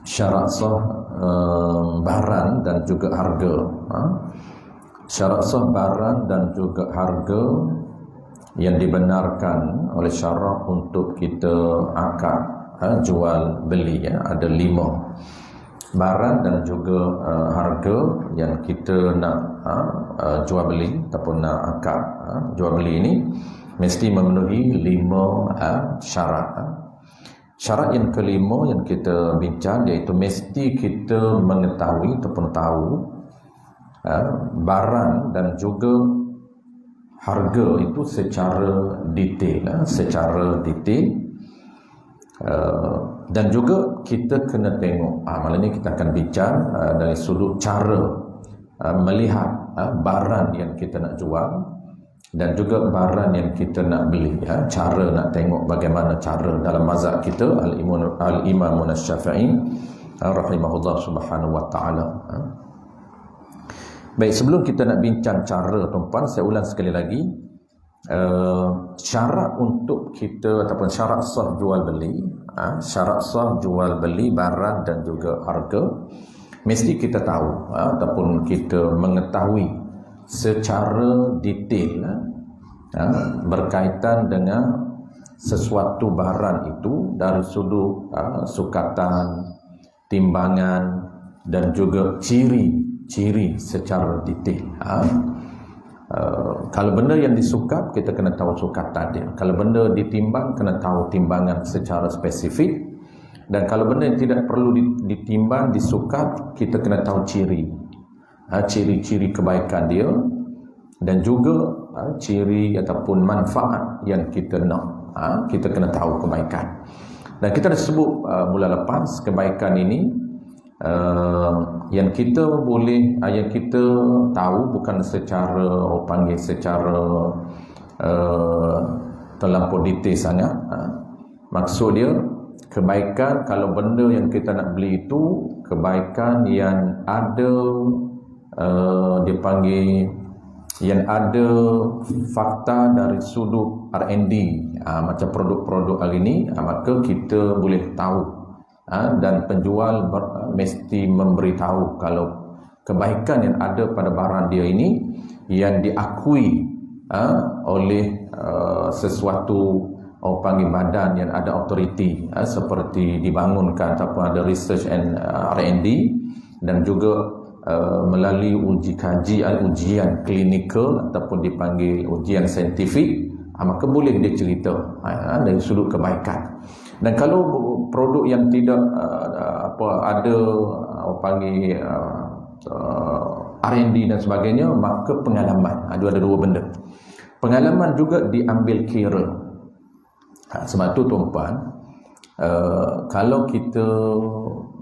syarat sah barang dan juga harga. Syarat sah barang dan juga harga yang dibenarkan oleh syarak untuk kita akad jual beli, ada 5 barang dan juga harga yang kita nak jual beli ataupun nak akad jual beli ini mesti memenuhi 5 syarat. Syarat yang kelima yang kita bincang iaitu mesti kita mengetahui ataupun tahu barang dan juga harga itu secara detail, dan juga kita kena tengok. Malam ini kita akan bincang dari sudut cara melihat barang yang kita nak jual dan juga barang yang kita nak beli. Cara nak tengok bagaimana cara dalam mazhab kita Al-Imam Asy-Syafi'i rahimahullah subhanahu wa ta'ala. Baik, sebelum kita nak bincang cara, tuan-tuan, saya ulang sekali lagi. Syarat untuk kita ataupun syarat sah jual beli, syarat sah jual beli barang dan juga harga mesti kita tahu ataupun kita mengetahui secara detail berkaitan dengan sesuatu barang itu dari sudut sukatan, timbangan dan juga ciri secara detail. Kalau benda yang disukat, kita kena tahu sukatan dia. Kalau benda ditimbang, kena tahu timbangan secara spesifik. Dan kalau benda yang tidak perlu ditimbang, disukat, kita kena tahu ciri-ciri kebaikan dia dan juga ciri ataupun manfaat yang kita nak. Kita kena tahu kebaikan. Dan kita dah sebut bulan lepas, kebaikan ini yang kita boleh yang kita tahu bukan secara secara terlampau detail sangat. Maksud dia kebaikan kalau benda yang kita nak beli itu kebaikan yang ada dipanggil yang ada fakta dari sudut R&D, macam produk-produk hari ini, maka kita boleh tahu dan penjual mesti memberitahu kalau kebaikan yang ada pada barang dia ini yang diakui oleh sesuatu panggil badan yang ada authority, seperti dibangunkan ataupun ada research and R&D dan juga melalui ujian klinikal ataupun dipanggil ujian saintifik, maka boleh dia cerita dari sudut kebaikan. Dan kalau produk yang tidak ada panggil R&D dan sebagainya, maka pengalaman. Ada 2 benda. Pengalaman juga diambil kira. Sebab tu tuan-puan, kalau kita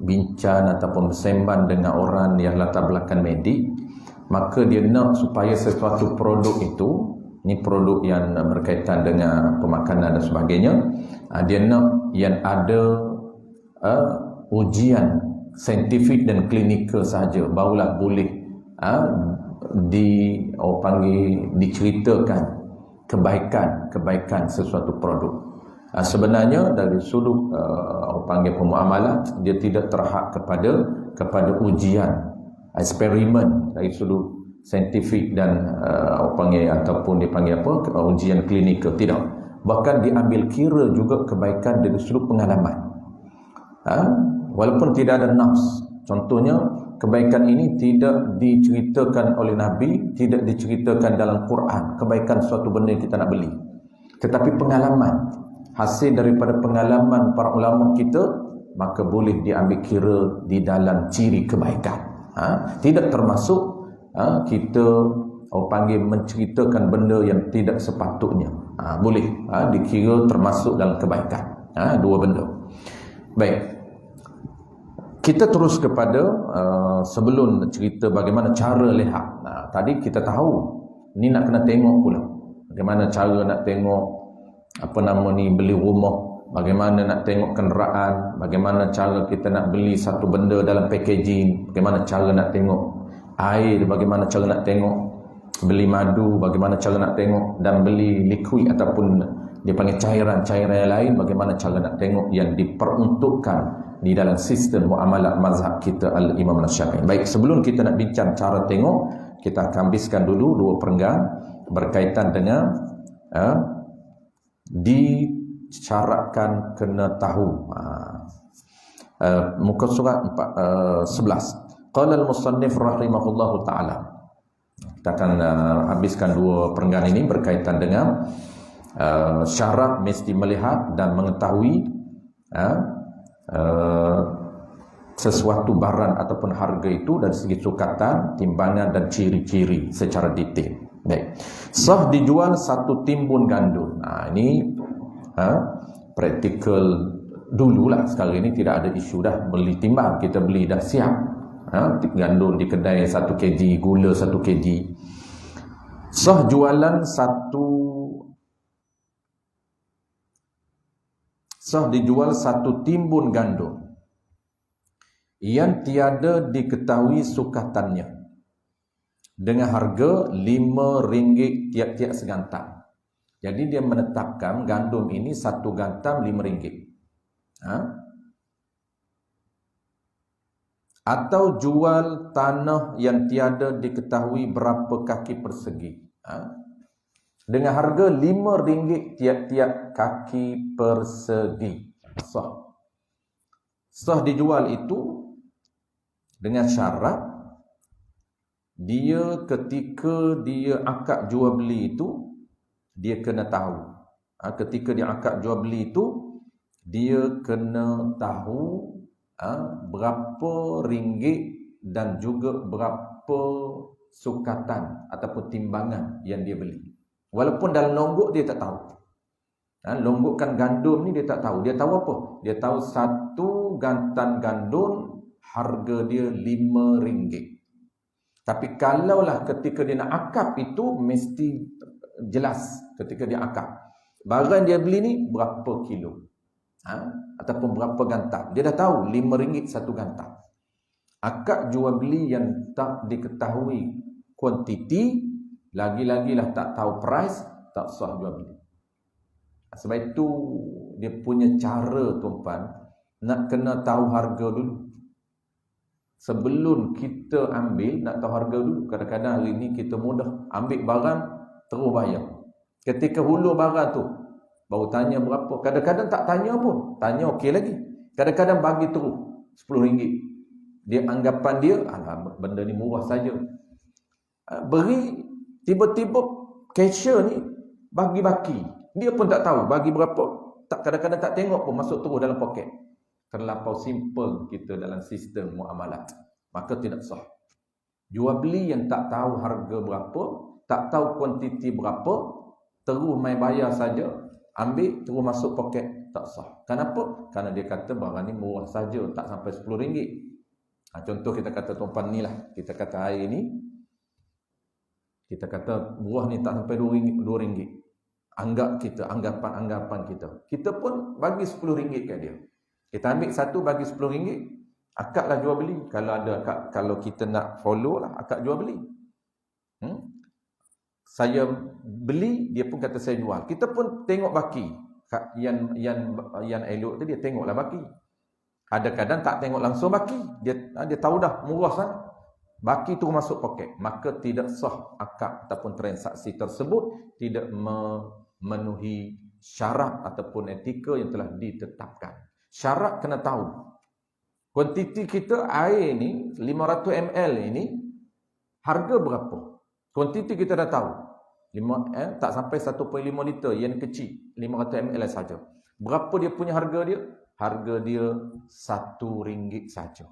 bincang ataupun bersembang dengan orang yang latar belakang medik, maka dia nak supaya sesuatu produk itu, ini produk yang berkaitan dengan pemakanan dan sebagainya, dia nak yang ada ujian saintifik dan klinikal sahaja, barulah boleh diceritakan kebaikan sesuatu produk. Sebenarnya dari sudut pemuamalat, dia tidak terhad kepada ujian eksperimen dari sudut saintifik dan ataupun dipanggil ujian klinikal, tidak. Bahkan diambil kira juga kebaikan dari sudut pengalaman. Walaupun tidak ada nafs. Contohnya, kebaikan ini tidak diceritakan oleh Nabi, tidak diceritakan dalam Quran, kebaikan suatu benda yang kita nak beli. Tetapi pengalaman, hasil daripada pengalaman para ulama kita, maka boleh diambil kira di dalam ciri kebaikan. Tidak termasuk kita menceritakan benda yang tidak sepatutnya. Boleh dikira termasuk dalam kebaikan. 2 benda. Baik, kita terus kepada sebelum cerita bagaimana cara lihat. Tadi kita tahu ni nak kena tengok pula bagaimana cara nak tengok beli rumah, bagaimana nak tengok kenderaan, bagaimana cara kita nak beli satu benda dalam packaging, bagaimana cara nak tengok air, bagaimana cara nak tengok beli madu, bagaimana cara nak tengok, dan beli liquid ataupun Dia panggil cairan-cairan yang lain. Bagaimana cara nak tengok yang diperuntukkan di dalam sistem muamalat mazhab kita Al-Imam Syafi'i. Baik, sebelum kita nak bincang cara tengok, kita akan habiskan dulu dua perenggan berkaitan dengan disyaratkan kena tahu. Muka surat 11. Qala al-musannif rahimahullahu ta'ala. Kita akan habiskan dua perenggan ini berkaitan dengan syarat mesti melihat dan mengetahui sesuatu barang ataupun harga itu dari segi sukatan, timbangan dan ciri-ciri secara detail. Baik. Sah dijual satu timbun gandum. Ini praktikal dululah. Sekarang ini tidak ada isu dah beli timbang, kita beli dah siap. Gandum di kedai 1 kg, gula 1 kg. Sah dijual satu timbun gandum yang tiada diketahui sukatannya dengan harga RM5 tiap-tiap segantam. Jadi dia menetapkan gandum ini satu gantam RM5. Atau jual tanah yang tiada diketahui berapa kaki persegi. Dengan harga RM5 tiap-tiap kaki persegi. Sah dijual itu dengan syarat dia ketika dia akad jual beli itu dia kena tahu. Ketika dia akad jual beli itu dia kena tahu berapa ringgit dan juga berapa sukatan ataupun timbangan yang dia beli. Walaupun dalam longgok dia tak tahu. Longgokkan gandum ni dia tak tahu. Dia tahu apa? Dia tahu satu gantan gandum harga dia RM5. Tapi kalaulah ketika dia nak akap itu mesti jelas ketika dia akap. Barang dia beli ni berapa kilo. Ataupun berapa gantam. Dia dah tahu RM5 satu gantam. Akad jual beli yang tak diketahui kuantiti, lagi-lagilah tak tahu price, tak sah jual beli. Sebab itu dia punya cara tuan-tuan nak kena tahu harga dulu. Sebelum kita ambil, nak tahu harga dulu. Kadang-kadang hari ni kita mudah ambil barang terus bayar. Ketika hulur barang tu baru tanya berapa. Kadang-kadang tak tanya pun. Tanya okey lagi. Kadang-kadang bagi terus RM10. Dia anggapan dia, alah benda ni murah saja. Beri, tiba-tiba cashier ni bagi-baki. Dia pun tak tahu bagi berapa. Kadang-kadang tak tengok pun, masuk terus dalam poket. Terlampau simple kita dalam sistem muamalat. Maka tidak sah. Jual beli yang tak tahu harga berapa, tak tahu kuantiti berapa, terus main bayar saja, ambil terus masuk poket, tak sah. Kenapa? Kerana dia kata barang ni murah saja, tak sampai RM10. Contoh kita kata tuan-tuan ni lah, kita kata air ni, kita kata buah ni tak sampai RM2. Anggap kita, anggapan kita. Kita pun bagi RM10 kat dia. Kita ambil satu bagi RM10, akadlah jual beli. Kalau ada akad, kalau kita nak follow lah akad jual beli. Saya beli, dia pun kata saya jual. Kita pun tengok baki. Yang elok tu dia tengoklah baki. Ada kadang tak tengok langsung baki. Dia tahu dah murah sana. Baki tu masuk poket. Maka tidak sah akad ataupun transaksi tersebut tidak memenuhi syarat ataupun etika yang telah ditetapkan. Syarat kena tahu. Kuantiti kita air ni 500 ml ini harga berapa? Kuantiti kita dah tahu. 5 tak sampai 1.5 liter yang kecil, 500 ml saja. Berapa dia punya harga dia? Harga dia RM1 saja.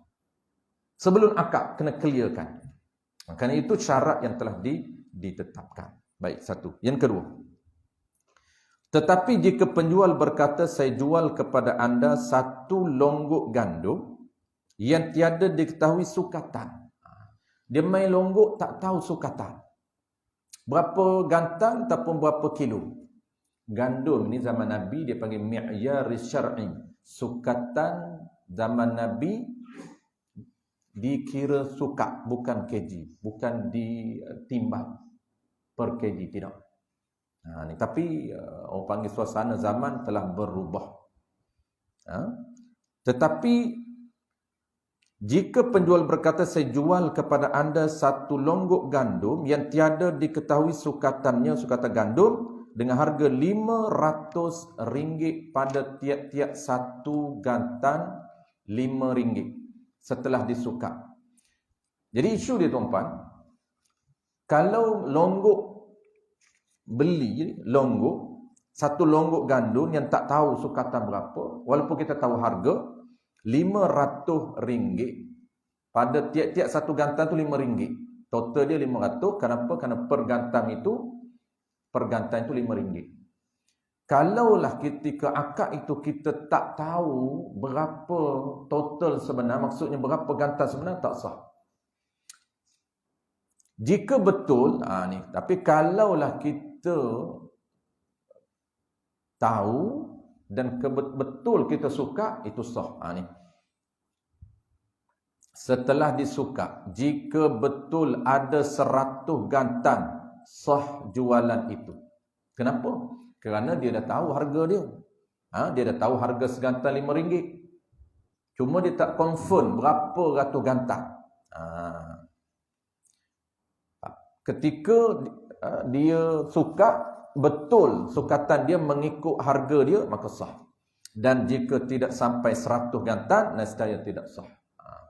Sebelum akad kena clearkan. Kerana itu syarat yang telah ditetapkan. Baik, satu. Yang kedua. Tetapi jika penjual berkata, saya jual kepada anda satu longgok gandum yang tiada diketahui sukatan. Dia main longgok tak tahu sukatan. Berapa gantam ataupun berapa kilo. Gandum ni zaman Nabi dia panggil mi'yar syar'i. Sukatan zaman Nabi dikira sukat, bukan kg. Bukan ditimbang per kg, tidak. Ni, tapi orang panggil suasana zaman telah berubah. Tetapi jika penjual berkata, saya jual kepada anda satu longgok gandum yang tiada diketahui sukatannya, sukatan gandum, dengan harga RM500 pada tiap-tiap satu gantan RM5 setelah disukat. Jadi isu dia tuan-tuan, kalau longgok beli satu longgok gandum yang tak tahu sukatan berapa, walaupun kita tahu harga RM500, pada tiap-tiap satu gantan tu RM5, total dia RM500. Kenapa? Kerana per gantan itu RM5. Kalaulah ketika akad itu kita tak tahu berapa total sebenar, maksudnya berapa gantan sebenar, tak sah. Jika betul, tapi kalaulah kita tahu dan betul kita suka, itu sah. Ni. Setelah disuka, jika betul ada 100 gantan, sah jualan itu. Kenapa? Kerana dia dah tahu harga dia. Dia dah tahu harga segantan RM5. Cuma dia tak confirm berapa ratus gantan. Ketika dia suka, betul sukatan dia mengikut harga dia, maka sah. Dan jika tidak sampai 100 gantan, nescaya tidak sah.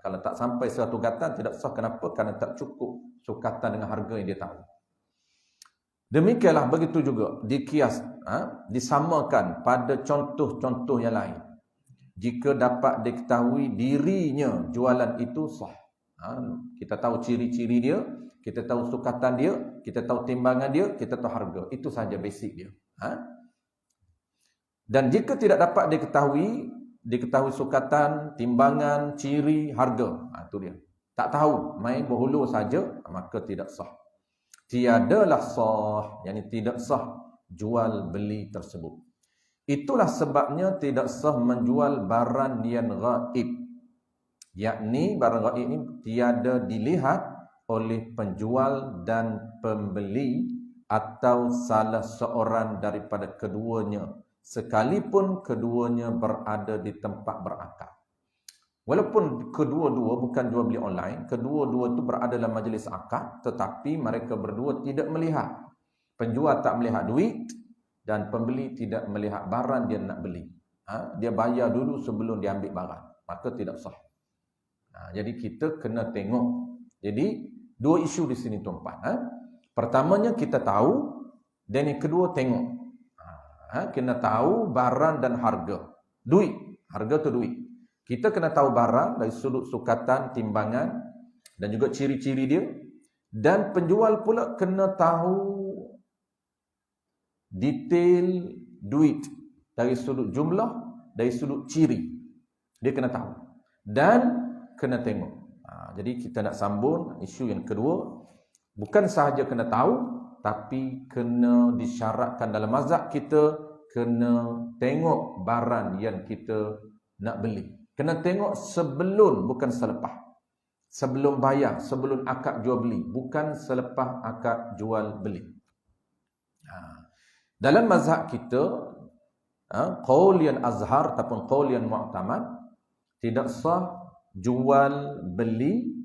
Kalau tak sampai 100 gantan, tidak sah. Kenapa? Kerana tak cukup sukatan dengan harga yang dia tahu. Demikianlah begitu juga dikias, disamakan pada contoh-contoh yang lain. Jika dapat diketahui dirinya jualan itu sah. Kita tahu ciri-ciri dia, kita tahu sukatan dia, kita tahu timbangan dia, kita tahu harga. Itu sahaja basic dia. Dan jika tidak dapat diketahui sukatan, timbangan, ciri, harga, itu dia. Tak tahu, main berhulu saja, maka tidak sah. Tiadalah sah, yakni tidak sah jual beli tersebut. Itulah sebabnya tidak sah menjual barang yang ghaib. Yakni barang ghaib ini tiada dilihat oleh penjual dan pembeli atau salah seorang daripada keduanya, sekalipun keduanya berada di tempat berakad. Walaupun kedua-dua bukan jual beli online, kedua-dua itu berada dalam majlis akad, tetapi mereka berdua tidak melihat. Penjual tak melihat duit dan pembeli tidak melihat barang dia nak beli. Dia bayar dulu sebelum dia ambil barang, maka tidak sah. Jadi kita kena tengok. Jadi dua isu di sini tuan-tuan. Pertamanya kita tahu, dan yang kedua tengok. Kena tahu barang dan harga. Duit, harga tu duit. Kita kena tahu barang dari sudut sukatan, timbangan dan juga ciri-ciri dia. Dan penjual pula kena tahu detail duit dari sudut jumlah, dari sudut ciri. Dia kena tahu. Dan kena tengok. Jadi kita nak sambung isu yang kedua. Bukan sahaja kena tahu, tapi kena disyaratkan dalam mazhab kita, kena tengok barang yang kita nak beli. Kena tengok sebelum, bukan selepas. Sebelum bayar, sebelum akad jual beli, bukan selepas akad jual beli. Dalam mazhab kita, qaul yang azhar ataupun qaul yang mu'tamad, tidak sah jual beli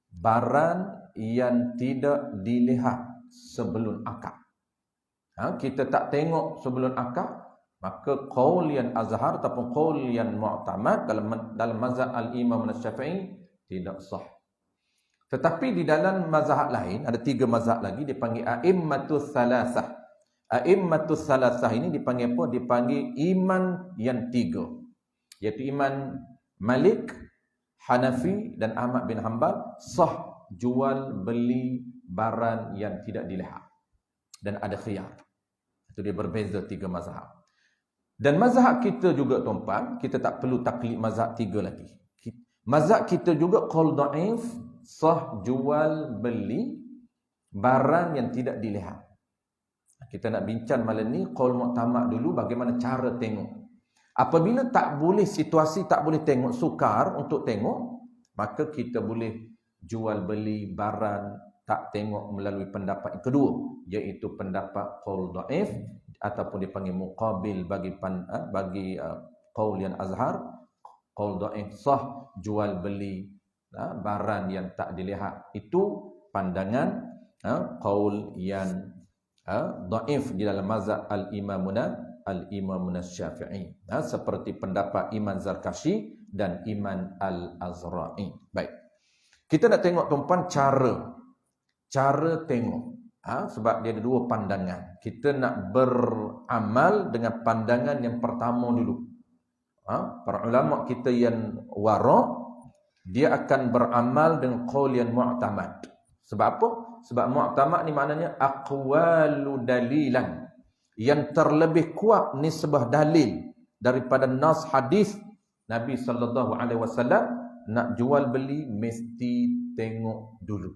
barang yang tidak dilihat sebelum akad. Kita tak tengok sebelum akad, maka qaul yang azhar ataupun qaul yang mu'tamad dalam mazhab al-Imam Asy-Syafi'i tidak sah. Tetapi di dalam mazhab lain, ada 3 mazhab lagi dipanggil a'immatus salasah. A'immatus salasah ini dipanggil apa? Dipanggil iman yang 3. Iaitu iman Malik, Hanafi dan Ahmad bin Hanbal, sah jual beli barang yang tidak dilihat. Dan ada khiyar. Itu dia berbeza 3 mazhab. Dan mazhab kita juga tuan-tuan, kita tak perlu taklid mazhab 3 lagi. Mazhab kita juga qaul dhaif, sah jual beli barang yang tidak dilihat. Kita nak bincang malam ni qaul mu'tamad dulu, bagaimana cara tengok. Apabila tak boleh situasi, tak boleh tengok, sukar untuk tengok, maka kita boleh jual beli barang tak tengok melalui pendapat yang kedua, iaitu pendapat qaul dhaif ataupun dipanggil muqabil bagi qaul yang azhar. Qaul dhaif sah jual beli barang yang tak dilihat. Itu pandangan qaul yang dhaif di dalam mazhab al-Imamuna Syafi'i, seperti pendapat Imam Zarkashi dan Imam Al-Azra'i. Baik. Kita nak tengok tuan-puan cara tengok. Sebab dia ada dua pandangan. Kita nak beramal dengan pandangan yang pertama dulu. Para ulama kita yang wara', dia akan beramal dengan qaul yang mu'tamad. Sebab apa? Sebab mu'tamad ni maknanya aqwalu dalilan, yang terlebih kuat nisbah dalil daripada nas hadis Nabi SAW. Nak jual beli mesti tengok dulu.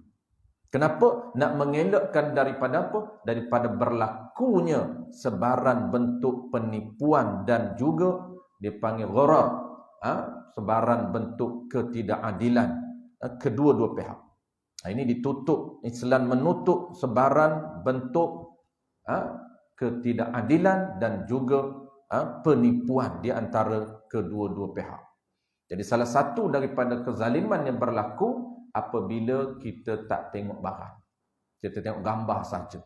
Kenapa? Nak mengelakkan daripada apa? Daripada berlakunya sebaran bentuk penipuan dan juga dipanggil gharar, sebaran bentuk ketidakadilan kedua-dua pihak. Ini ditutup, Islam menutup sebaran bentuk ketidakadilan dan juga penipuan di antara kedua-dua pihak. Jadi salah satu daripada kezaliman yang berlaku apabila kita tak tengok barang. Kita tengok gambar saja.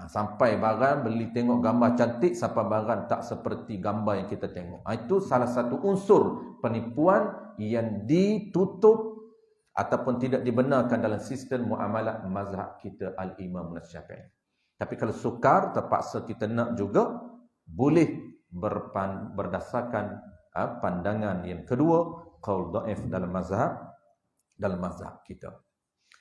Sampai barang beli tengok gambar cantik, sampai barang tak seperti gambar yang kita tengok. Itu salah satu unsur penipuan yang ditutup ataupun tidak dibenarkan dalam sistem muamalah mazhab kita al-Imam Syafi'i. Tapi kalau sukar, terpaksa kita nak juga, boleh berdasarkan pandangan yang kedua, qaul dhaif dalam mazhab kita.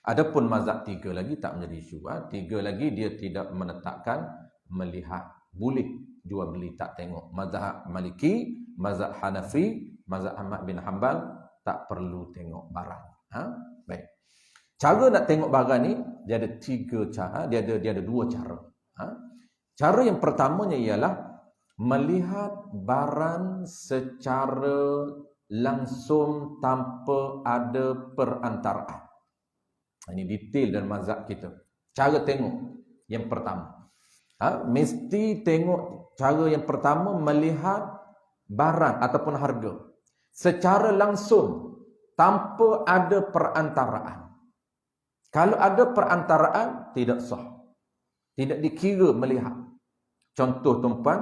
Adapun mazhab tiga lagi tak menjadi isu. Tiga lagi dia tidak menetapkan melihat boleh jual beli tak tengok. Mazhab Maliki, mazhab Hanafi, mazhab Ahmad bin Hanbal tak perlu tengok barang. Baik. Cara nak tengok barang ni dia ada tiga cara, dia ada dua cara. Cara yang pertamanya ialah melihat barang secara langsung tanpa ada perantaraan. Ini detail dalam mazhab kita. Cara tengok yang pertama. Mesti tengok cara yang pertama, melihat barang ataupun harga secara langsung tanpa ada perantaraan. Kalau ada perantaraan, tidak sah. Tidak dikira melihat. Contoh tuan-puan,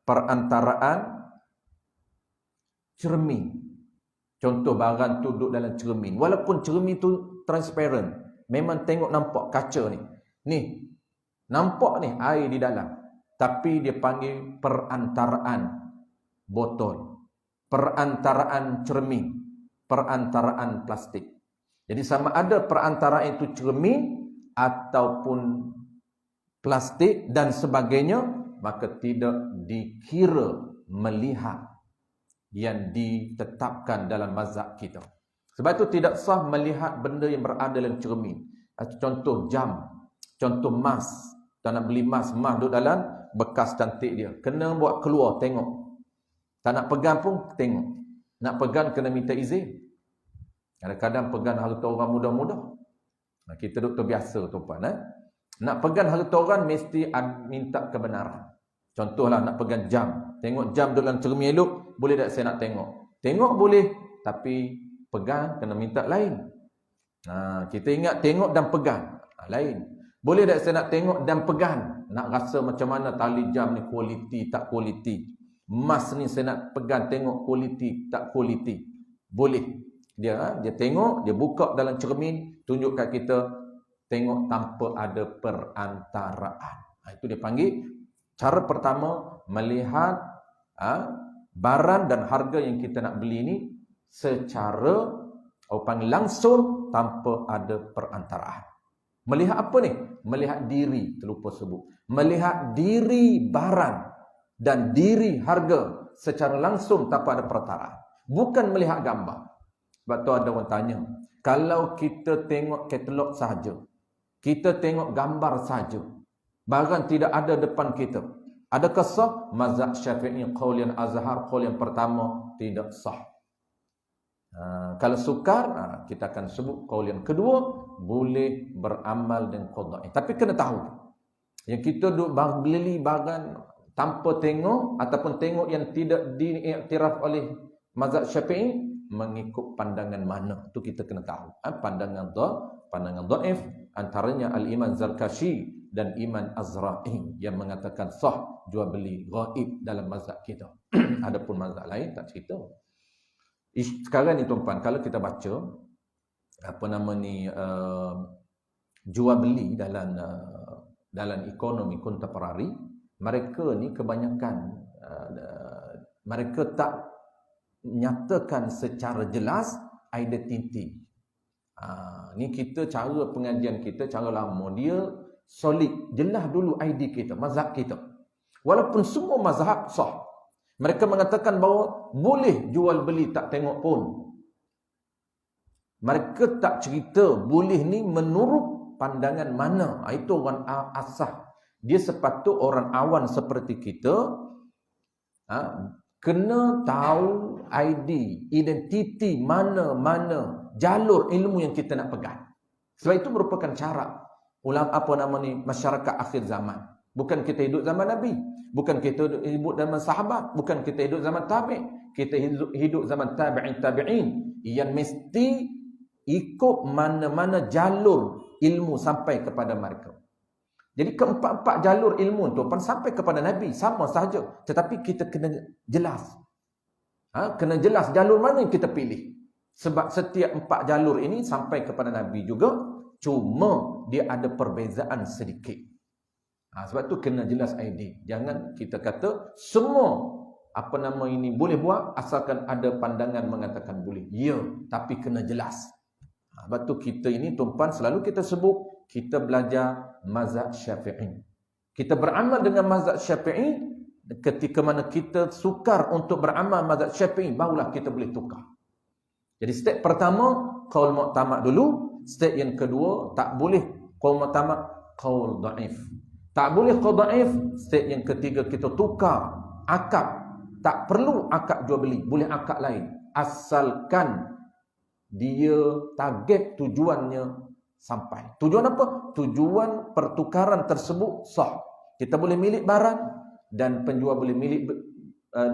perantaraan cermin. Contoh barang tu duduk dalam cermin. Walaupun cermin tu transparent, memang tengok nampak kaca ni. Ni, nampak ni air di dalam. Tapi dia panggil perantaraan botol, perantaraan cermin, perantaraan plastik. Jadi sama ada perantaraan itu cermin ataupun plastik dan sebagainya, maka tidak dikira melihat yang ditetapkan dalam mazhab kita. Sebab itu tidak sah melihat benda yang berada dalam cermin. Contoh jam, contoh emas. Tak nak beli emas duduk dalam bekas cantik dia. Kena buat keluar, tengok. Tak nak pegang pun, tengok. Nak pegang kena minta izin. Kadang-kadang pegang harta orang mudah-mudah. Kita duduk terbiasa tuan-puan. Nak pegang harta orang mesti minta kebenaran. Contohlah nak pegang jam. Tengok jam dalam cermin elok, boleh tak saya nak tengok? Tengok boleh, tapi pegang kena minta lain. Kita ingat tengok dan pegang. Lain. Boleh tak saya nak tengok dan pegang? Nak rasa macam mana tali jam ni kualiti tak kualiti. Emas ni saya nak pegang tengok kualiti tak kualiti. Boleh. Dia tengok, dia buka dalam cermin, tunjuk kat kita, tengok tanpa ada perantaraan. Itu dia panggil cara pertama, melihat barang dan harga yang kita nak beli ni secara langsung tanpa ada perantaraan. Melihat apa ni? Melihat diri, terlupa sebut. Melihat diri barang dan diri harga secara langsung tanpa ada perantaraan. Bukan melihat gambar. Sebab tu ada orang tanya, kalau kita tengok katalog sahaja, kita tengok gambar sahaja, barang tidak ada depan kita, adakah sah? Mazhab Syafi'i qaul yang azhar, qaul yang pertama, tidak sah. Kalau sukar, kita akan sebut kaul yang kedua, boleh beramal dengan qada. Tapi kena tahu, yang kita duk beli barang tanpa tengok ataupun tengok yang tidak diiktiraf oleh mazhab Syafi'i, mengikut pandangan mana, itu kita kena tahu. Pandangan dhaif, antaranya Al-Imam Zarkashi dan Imam Azra'i yang mengatakan sah jual beli ghaib dalam mazhab kita. Adapun mazhab lain tak cerita. Sekarang ni tuan-tuan, kalau kita baca jual beli dalam ekonomi kontemporari, mereka ni kebanyakan mereka tak nyatakan secara jelas identiti. Ni kita cara pengajian kita, cara lama dia solid, jelas dulu ID kita, mazhab kita. Walaupun semua mazhab sah, mereka mengatakan bahawa boleh jual beli tak tengok pun. Mereka tak cerita boleh ni menurut pandangan mana. Itu orang asah. Dia sepatut orang awan seperti kita kena tahu ID, identiti mana-mana jalur ilmu yang kita nak pegang. Sebab itu merupakan cara masyarakat akhir zaman. Bukan kita hidup zaman Nabi, bukan kita hidup zaman sahabat, bukan kita hidup zaman tabi', kita hidup zaman tabi'in yang mesti ikut mana-mana jalur ilmu sampai kepada mereka. Jadi keempat-empat jalur ilmu tu sampai kepada Nabi sama sahaja, tetapi kita kena jelas. Kena jelas jalur mana yang kita pilih. Sebab setiap empat jalur ini sampai kepada Nabi juga, cuma dia ada perbezaan sedikit. Sebab tu kena jelas ID. Jangan kita kata semua boleh buat asalkan ada pandangan mengatakan boleh. Ya, tapi kena jelas. Sebab tu kita ini tuan-tuan selalu kita sebut kita belajar mazhab Syafi'i. Kita beramal dengan mazhab Syafi'i ketika mana kita sukar untuk beramal mazhab Syafi'i, barulah kita boleh tukar. Jadi step pertama qaul mu'tamad dulu, step yang kedua tak boleh qaul mu'tamad, qaul dhaif. Tak boleh qaul dhaif, step yang ketiga kita tukar akad. Tak perlu akad jual beli, boleh akad lain asalkan dia target tujuannya sampai. Tujuan apa? Tujuan pertukaran tersebut sah. Kita boleh milik barang dan penjual boleh milik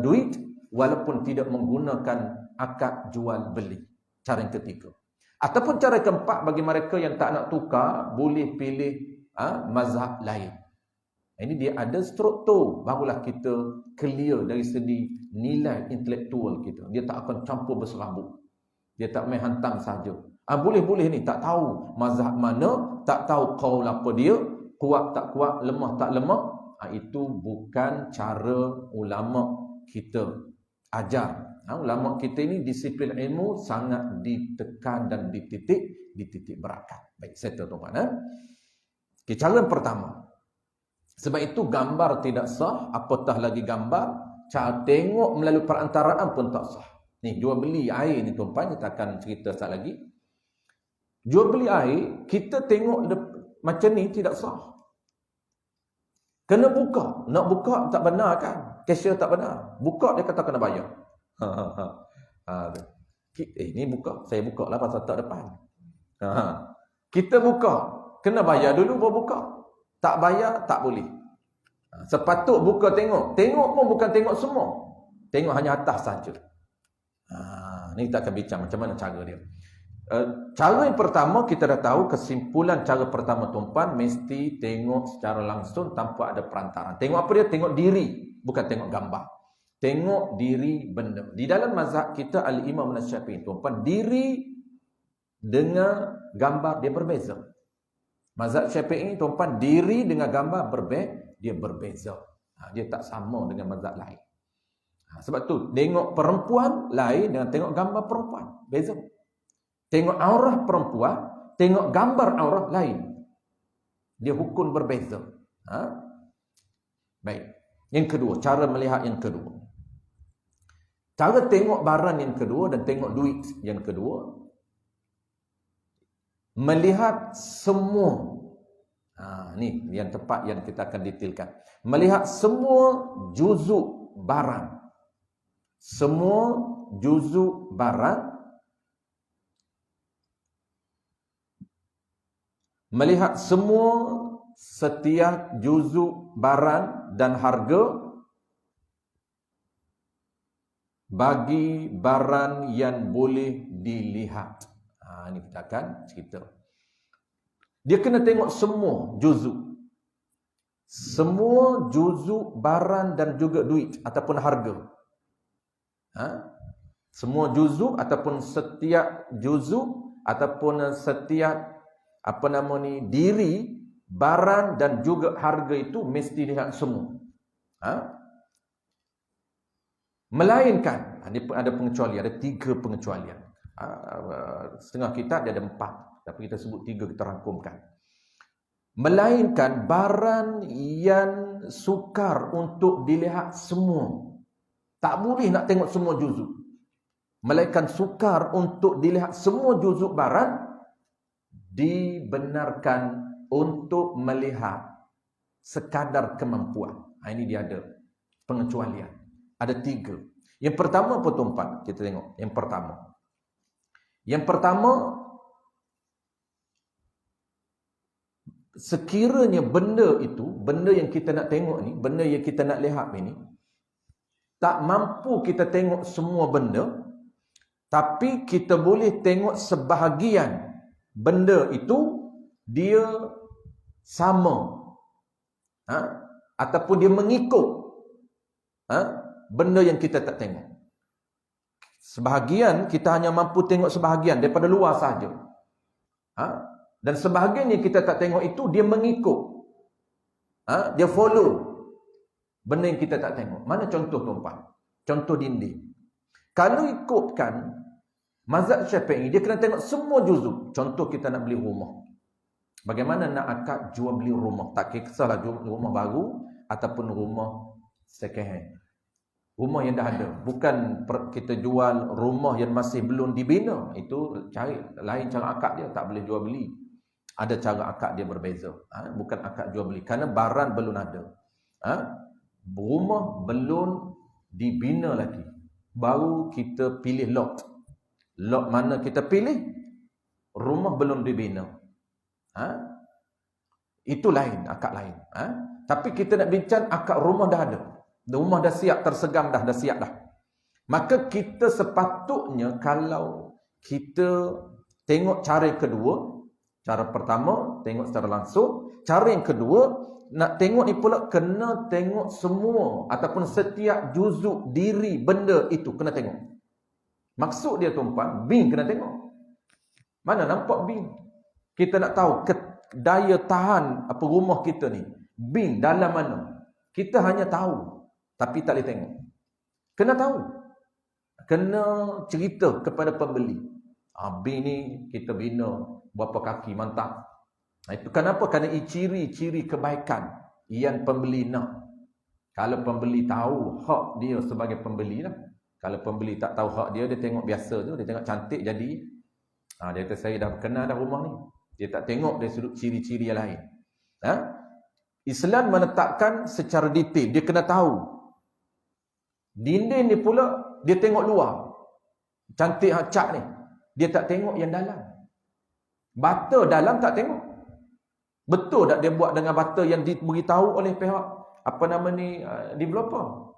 duit walaupun tidak menggunakan akad jual beli. Cara yang ketiga. Ataupun cara keempat, bagi mereka yang tak nak tukar, boleh pilih mazhab lain. Ini dia ada struktur, barulah kita clear dari segi nilai intelektual kita. Dia tak akan campur berserabut. Dia tak main hantam saja. Boleh-boleh ni, tak tahu mazhab mana, tak tahu qaul apa dia, kuat tak kuat, lemah tak lemah. Itu bukan cara ulama kita ajar. Ulama kita ini disiplin ilmu sangat ditekan dan dititik beratkan. Baik, settle tuan-tuan. Cara yang pertama. Sebab itu gambar tidak sah, apatah lagi gambar, cara tengok melalui perantaraan pun tak sah. Ni jual beli air ni tuan-tuan, kita akan cerita sekali lagi. Jual beli air, kita tengok macam ni tidak sah. Kena buka. Nak buka tak benar kan? Cashier tak benar. Buka dia kata kena bayar. Ni buka. Saya buka lah pasal tak depan. Kita buka. Kena bayar dulu baru buka. Tak bayar tak boleh. Sepatut buka tengok. Tengok pun bukan tengok semua. Tengok hanya atas saja. Ni kita akan bincang macam mana cara dia. Cara yang pertama kita dah tahu, kesimpulan cara pertama tuan-tuan mesti tengok secara langsung tanpa ada perantaran. Tengok apa dia? Tengok diri, bukan tengok gambar. Tengok diri benda. Di dalam mazhab kita Al-Imam Syafi'i tuan-tuan, diri dengan gambar dia berbeza. Mazhab Syafi'i tuan-tuan, diri dengan gambar dia berbeza. Dia tak sama dengan mazhab lain. Sebab tu tengok perempuan lain dengan tengok gambar perempuan, beza. Tengok aurah perempuan, tengok gambar aurah lain. Dia hukum berbeza. Baik. Yang kedua, cara melihat yang kedua. Cara tengok barang yang kedua dan tengok duit yang kedua. Melihat semua. Ni yang tepat yang kita akan detailkan. Melihat semua juzuk barang. Semua juzuk barang melihat semua setiap juzuk barang dan harga bagi barang yang boleh dilihat. Ini kita akan cerita. Dia kena tengok semua juzuk. Semua juzuk barang dan juga duit ataupun harga. Semua juzuk ataupun setiap juzuk ataupun setiap diri, barang dan juga harga itu mesti lihat semua. Melainkan, ini ada pengecualian, ada 3 pengecualian. Setengah kitab dia ada 4, tapi kita sebut 3, kita rangkumkan. Melainkan barang yang sukar untuk dilihat semua. Tak boleh nak tengok semua juzuk. Melainkan sukar untuk dilihat semua juzuk barang, dibenarkan untuk melihat sekadar kemampuan. Ini dia ada pengecualian. Ada 3. Yang pertama apa tuan-tuan? Kita tengok. Yang pertama, sekiranya benda itu, benda yang kita nak tengok ni, benda yang kita nak lihat ini, tak mampu kita tengok semua benda, tapi kita boleh tengok sebahagian benda itu, dia sama. Ataupun dia mengikut benda yang kita tak tengok. Sebahagian kita hanya mampu tengok sebahagian daripada luar saja. Dan sebahagian yang kita tak tengok itu dia mengikut. Dia follow benda yang kita tak tengok. Mana contoh tuan-tuan? Contoh dinding. Kalau ikutkan mazhab Syafi'i, dia kena tengok semua juzuk. Contoh kita nak beli rumah. Bagaimana nak akad jual beli rumah? Tak kisahlah rumah baru ataupun rumah second hand. Rumah yang dah ada. Bukan kita jual rumah yang masih belum dibina. Itu cari lain cara akad dia. Tak boleh jual beli. Ada cara akad dia berbeza. Bukan akad jual beli. Kerana barang belum ada. Rumah belum dibina lagi. Baru kita pilih lot. Lot mana kita pilih? Rumah belum dibina. Itu lain. Akad lain. Tapi kita nak bincang akad rumah dah ada. Rumah dah siap, tersegam dah siap dah. Maka kita sepatutnya kalau kita tengok cara yang kedua, cara pertama tengok secara langsung, cara yang kedua nak tengok ni pula kena tengok semua ataupun setiap juzuk diri benda itu kena tengok. Maksud dia tuan-tuan, bin kena tengok. Mana nampak bin? Kita nak tahu daya tahan apa rumah kita ni, bin dalam mana? Kita hanya tahu tapi tak boleh tengok. Kena tahu. Kena cerita kepada pembeli. Bin ni kita bina berapa kaki, mantap. Itu kenapa? Kerana ciri-ciri kebaikan yang pembeli nak. Kalau pembeli tahu hak dia sebagai pembeli lah. Kalau pembeli tak tahu hak dia, dia tengok biasa tu, dia tengok cantik jadi. Dia kata saya dah kenal dah rumah ni. Dia tak tengok dari sudut ciri-ciri yang lain. Islam menetapkan secara detail. Dia kena tahu. Dinding ni pula dia tengok luar. Cantik cat ni. Dia tak tengok yang dalam. Bata dalam tak tengok. Betul tak dia buat dengan bata yang diberitahu oleh pihak developer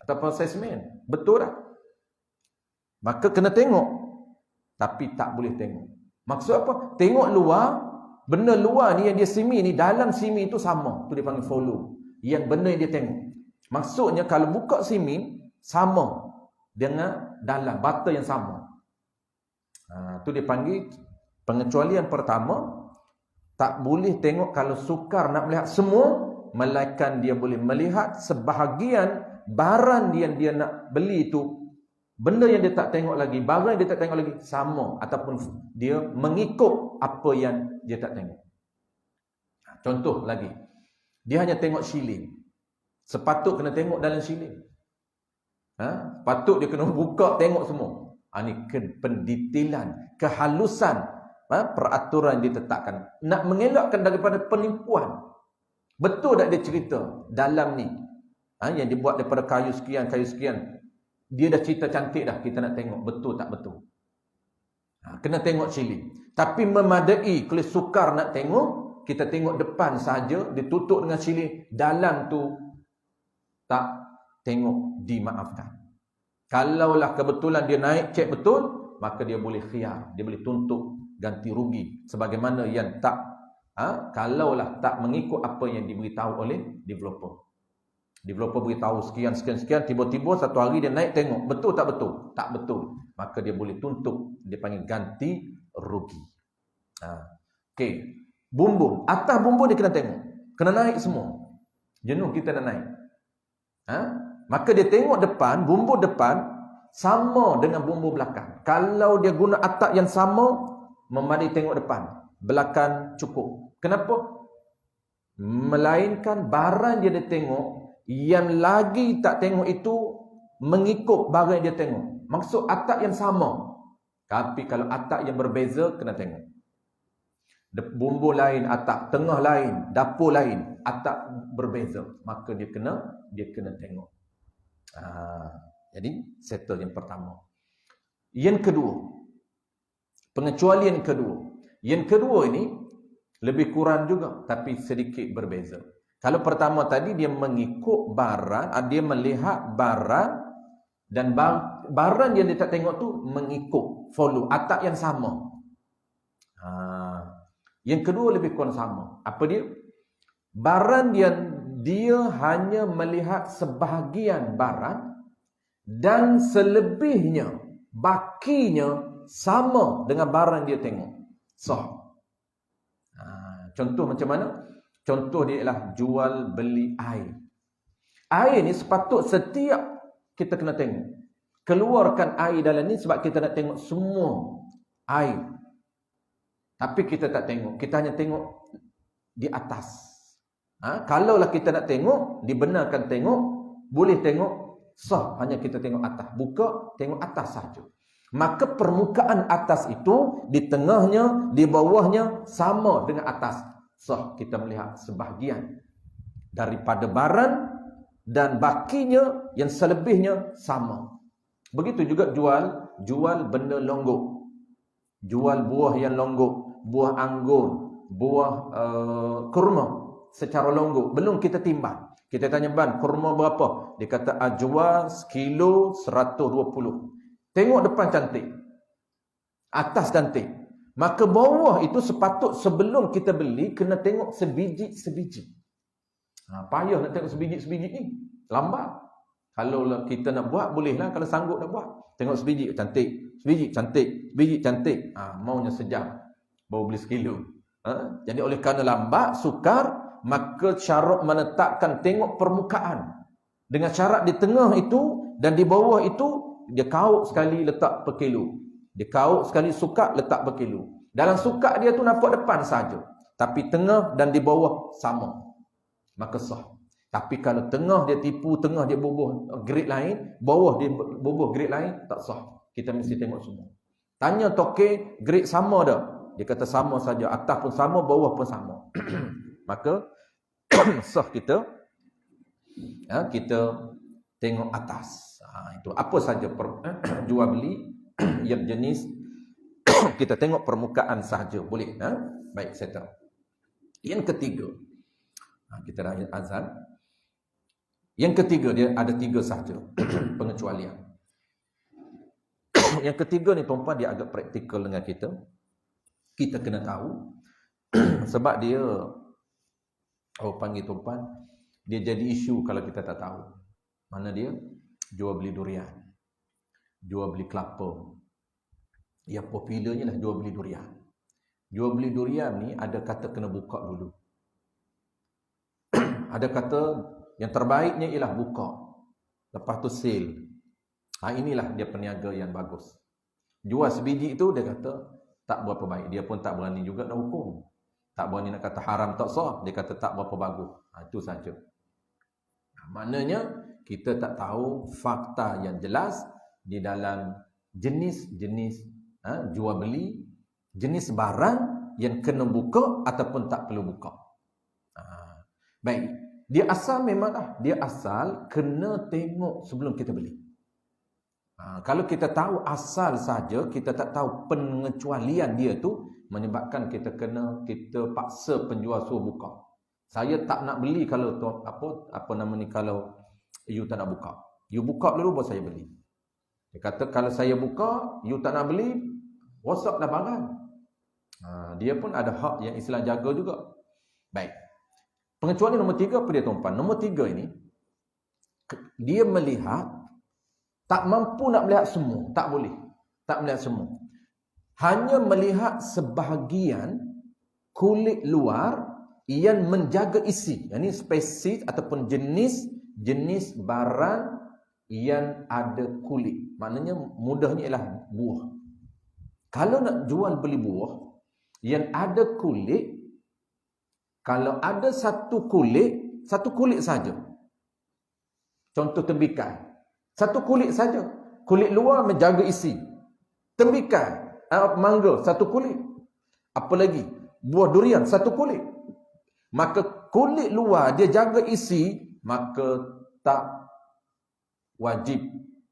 ataupun salesman? Betul tak? Maka kena tengok. Tapi tak boleh tengok. Maksud apa? Tengok luar. Benda luar ni yang dia simi ni, dalam simi tu sama. Tu dia panggil follow. Yang benda yang dia tengok. Maksudnya kalau buka simi sama dengan dalam bata yang sama. Tu dia panggil pengecualian pertama. Tak boleh tengok kalau sukar nak melihat semua, melainkan dia boleh melihat sebahagian barang yang dia nak beli itu, benda yang dia tak tengok lagi, barang yang dia tak tengok lagi sama ataupun dia mengikut apa yang dia tak tengok. Contoh lagi, dia hanya tengok shilling. Sepatut kena tengok dalam shilling. Patut dia kena buka tengok semua. Ini pendetailan, kehalusan peraturan yang ditetapkan. Nak mengelakkan daripada penipuan. Betul tak dia cerita dalam ni yang dibuat daripada kayu sekian, dia dah cerita cantik dah, kita nak tengok betul tak betul. Kena tengok cili. Tapi memadai, kalau sukar nak tengok, kita tengok depan saja, ditutup dengan cili, dalam tu tak tengok, dimaafkan. Kalaulah kebetulan dia naik cek betul, maka dia boleh khiyar, dia boleh tuntut ganti rugi. Sebagaimana yang tak, kalaulah tak mengikut apa yang diberitahu oleh developer. Developer beritahu sekian, tiba-tiba satu hari dia naik tengok, betul tak betul? Tak betul. Maka dia boleh tuntut, dia panggil ganti rugi. Okey. Bumbung, atas bumbung dia kena tengok. Kena naik semua. Jenuh kita nak naik. Maka dia tengok depan, bumbung depan sama dengan bumbung belakang. Kalau dia guna atap yang sama, memadai tengok depan. Belakang cukup. Kenapa? Melainkan barang dia tengok, yang lagi tak tengok itu mengikut barang yang dia tengok. Maksud atap yang sama. Tapi kalau atap yang berbeza, kena tengok. Bumbung lain, atap tengah lain, dapur lain, atap berbeza, maka dia kena tengok. Jadi settle yang pertama. Yang kedua, pengecualian kedua. Yang kedua ini lebih kurang juga, tapi sedikit berbeza. Kalau pertama tadi dia mengikut barang, dia melihat barang, dan barang yang dia tak tengok tu mengikut, follow, atap yang sama. Yang kedua lebih kurang sama. Apa dia? Barang dia hanya melihat sebahagian barang, dan selebihnya, bakinya sama dengan barang dia tengok. Contoh macam mana? Contoh dia ialah jual beli air. Air ni sepatut setiap kita kena tengok. Keluarkan air dalam ni sebab kita nak tengok semua air. Tapi kita tak tengok. Kita hanya tengok di atas. Kalaulah kita nak tengok, dibenarkan tengok, boleh tengok, sah. Hanya kita tengok atas. Buka, tengok atas saja. Maka permukaan atas itu, di tengahnya, di bawahnya, sama dengan atas. Sah kita melihat sebahagian daripada barang, dan bakinya yang selebihnya sama. Begitu juga jual benda longgok. Jual buah yang longgok, buah anggur, buah kurma secara longgok. Belum kita timbang. Kita tanya, "Ban, kurma berapa?" Dia kata, "Jual sekilo 120." Tengok depan cantik. Atas cantik. Maka bawah itu sepatut sebelum kita beli, kena tengok sebiji-sebiji. Payah nak tengok sebiji-sebiji ni. Lambat. Kalau kita nak buat, bolehlah. Kalau sanggup nak buat. Tengok sebiji, cantik. Sebiji, cantik. Sebiji, cantik. Maunya sejam. Baru beli sekilo. Jadi oleh kerana lambat, sukar, maka syarat menetapkan tengok permukaan. Dengan syarat di tengah itu dan di bawah itu, dia kaut sekali letak per kilo. Dia kaut sekali sukat letak per kilo. Dalam sukat dia tu nampak depan saja. Tapi tengah dan di bawah sama. Maka sah. Tapi kalau tengah dia tipu, tengah dia bubuh grade lain, bawah dia bubuh grade lain, tak sah. Kita mesti tengok semua. Tanya toke, grade sama dah? Dia kata sama saja. Atas pun sama, bawah pun sama. Maka sah kita tengok atas. Itu apa saja jual beli yang jenis kita tengok permukaan sahaja boleh. Baik, settle. Yang ketiga, kita dah azan. Yang ketiga, dia ada 3 sahaja pengecualian. Yang ketiga ni tuan-tuan, dia agak praktikal dengan kita. Kita kena tahu sebab dia, panggil tuan-tuan, dia jadi isu kalau kita tak tahu. Mana dia? Jual beli durian, jual beli kelapa. Yang popularnya lah jual beli durian. Jual beli durian ni ada kata kena buka dulu. Ada kata yang terbaiknya ialah buka, lepas tu sale. Inilah dia peniaga yang bagus. Jual sebiji itu dia kata tak berapa baik. Dia pun tak berani juga nak hukum. Tak berani nak kata haram tak sah. Dia kata tak berapa bagus. Itu saja. Maknanya kita tak tahu fakta yang jelas di dalam jenis-jenis jual beli, jenis barang yang kena buka ataupun tak perlu buka. Baik, dia asal memanglah, dia asal kena tengok sebelum kita beli. Kalau kita tahu asal saja, kita tak tahu pengecualian dia tu, menyebabkan kita paksa penjual suruh buka. Saya tak nak beli kalau kalau you tak nak buka. You buka dulu baru saya beli. Dia kata kalau saya buka, you tak nak beli, rosaklah barang. Dia pun ada hak yang Islam jaga juga. Baik. Pengecualian nombor 3 apa dia tuan-tuan? Nombor 3 ini, dia melihat, tak mampu nak melihat semua. Tak boleh. Tak melihat semua. Hanya melihat sebahagian kulit luar yang menjaga isi. Ini spesies ataupun jenis barang yang ada kulit. Maknanya mudahnya ialah buah. Kalau nak jual beli buah yang ada kulit, kalau ada satu kulit saja. Contoh tembikai. Satu kulit saja. Kulit luar menjaga isi. Tembikai, mangga, satu kulit. Apa lagi? Buah durian, satu kulit. Maka kulit luar dia jaga isi, maka tak wajib